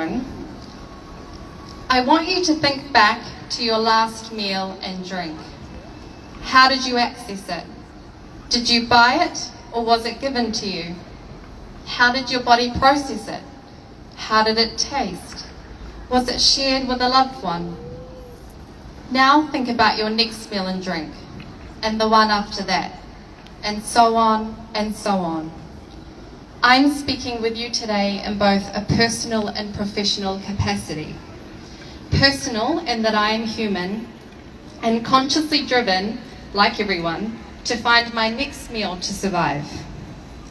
phone, I want you to think back to your last meal and drink. How did you access it? Did you buy it or was it given to you? How did your body process it? How did it taste? Was it shared with a loved one? Now think about your next meal and drink, and the one after that, and so on and so on. I'm speaking with you today in both a personal and professional capacity. Personal in that I am human and consciously driven, like everyone, to find my next meal to survive.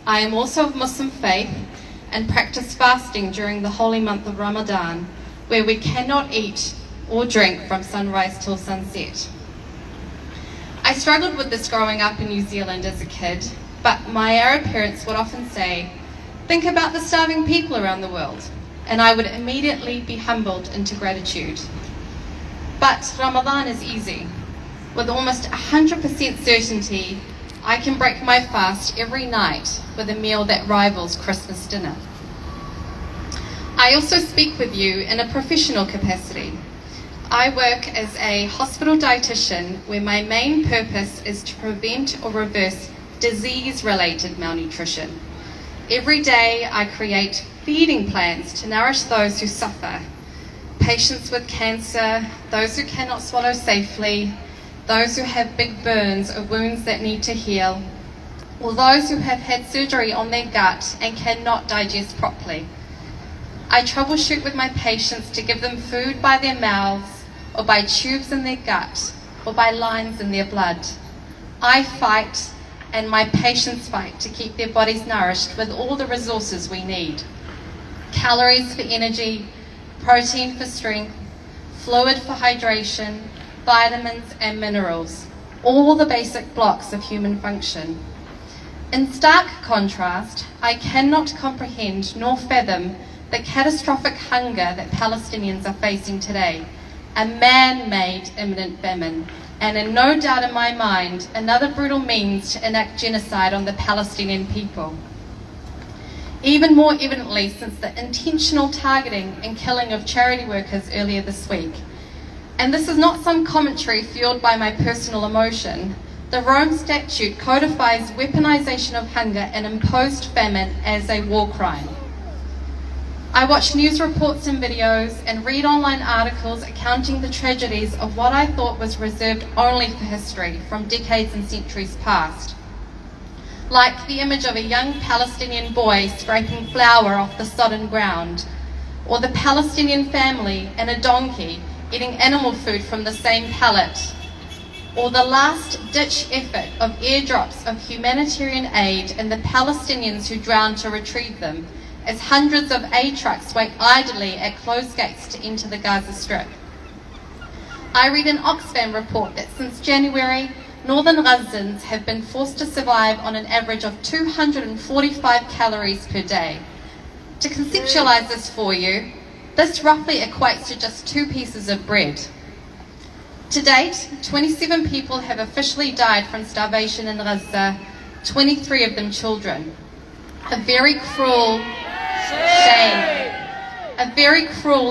I am also of Muslim faith and practice fasting during the holy month of Ramadan, where we cannot eat or drink from sunrise till sunset. I struggled with this growing up in New Zealand as a kid, but my Arab parents would often say, "Think about the starving people around the world," and I would immediately be humbled into gratitude. But Ramadan is easy. With almost 100% certainty, I can break my fast every night with a meal that rivals Christmas dinner. I also speak with you in a professional capacity. I work as a hospital dietitian where my main purpose is to prevent or reverse disease-related malnutrition. Every day I create feeding plans to nourish those who suffer, patients with cancer, those who cannot swallow safely, those who have big burns or wounds that need to heal, or those who have had surgery on their gut and cannot digest properly. I troubleshoot with my patients to give them food by their mouths, or by tubes in their gut, or by lines in their blood. I fight, and my patients fight to keep their bodies nourished with all the resources we need. Calories for energy, protein for strength, fluid for hydration, vitamins and minerals, all the basic blocks of human function. In stark contrast, I cannot comprehend nor fathom the catastrophic hunger that Palestinians are facing today, a man-made imminent famine, and in no doubt in my mind, another brutal means to enact genocide on the Palestinian people. Even more evidently since the intentional targeting and killing of charity workers earlier this week. And this is not some commentary fueled by my personal emotion. The Rome Statute codifies weaponization of hunger and imposed famine as a war crime. I watch news reports and videos and read online articles accounting the tragedies of what I thought was reserved only for history from decades and centuries past. Like the image of a young Palestinian boy scraping flour off the sodden ground, or the Palestinian family and a donkey eating animal food from the same pallet, or the last-ditch effort of airdrops of humanitarian aid and the Palestinians who drowned to retrieve them, as hundreds of aid trucks wait idly at closed gates to enter the Gaza Strip. I read an Oxfam report that since January, northern Gazans have been forced to survive on an average of 245 calories per day. To conceptualize this for you, this roughly equates to just 2 pieces of bread. To date, 27 people have officially died from starvation in Gaza, 23 of them children. A very cruel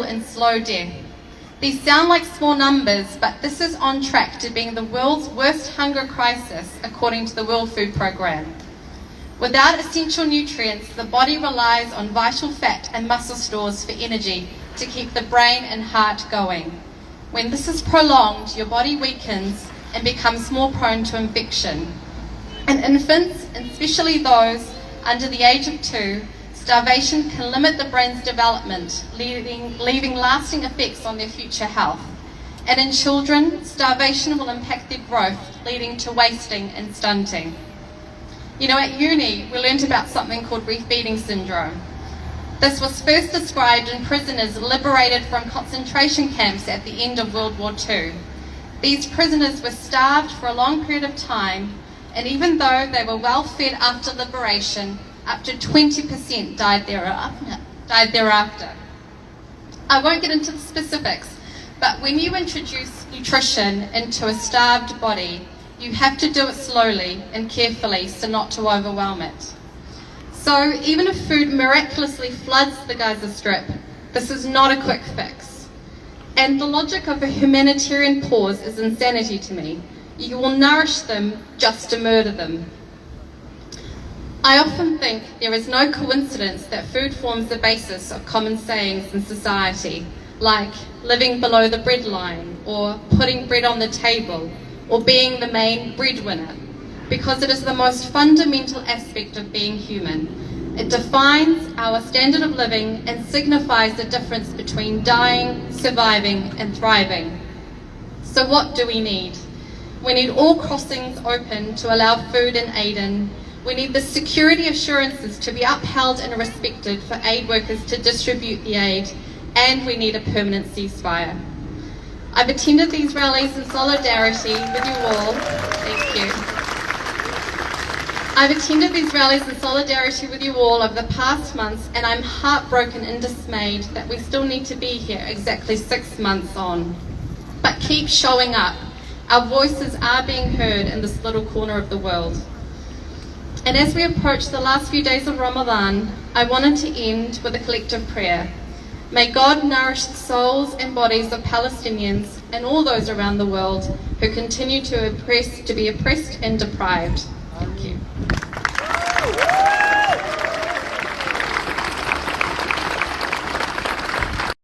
and slow death. These sound like small numbers, but this is on track to being the world's worst hunger crisis, according to the World Food Programme. Without essential nutrients, the body relies on vital fat and muscle stores for energy to keep the brain and heart going. When this is prolonged, your body weakens and becomes more prone to infection. In infants, and especially those under the age of 2, starvation can limit the brain's development, leaving lasting effects on their future health. And in children, starvation will impact their growth, leading to wasting and stunting. You know, at uni, we learned about something called refeeding syndrome. This was first described in prisoners liberated from concentration camps at the end of World War II. These prisoners were starved for a long period of time, and even though they were well fed after liberation, up to 20% died thereafter. I won't get into the specifics, but when you introduce nutrition into a starved body, you have to do it slowly and carefully so not to overwhelm it. So even if food miraculously floods the Gaza Strip, This is not a quick fix. And the logic of a humanitarian pause is insanity to me. You will nourish them just to murder them. I often think there is no coincidence that food forms the basis of common sayings in society, like living below the breadline, or putting bread on the table, or being the main breadwinner, because it is the most fundamental aspect of being human. It defines our standard of living and signifies the difference between dying, surviving, and thriving. So what do we need? We need all crossings open to allow food and aid in. We need the security assurances to be upheld and respected for aid workers to distribute the aid, and we need a permanent ceasefire. I've attended these rallies in solidarity with you all. Thank you. I've attended these rallies in solidarity with you all over the past months, and I'm heartbroken and dismayed that we still need to be here exactly 6 months on. But keep showing up. Our voices are being heard in this little corner of the world. And as we approach the last few days of Ramadan, I wanted to end with a collective prayer. May God nourish the souls and bodies of Palestinians and all those around the world who continue to be oppressed and deprived.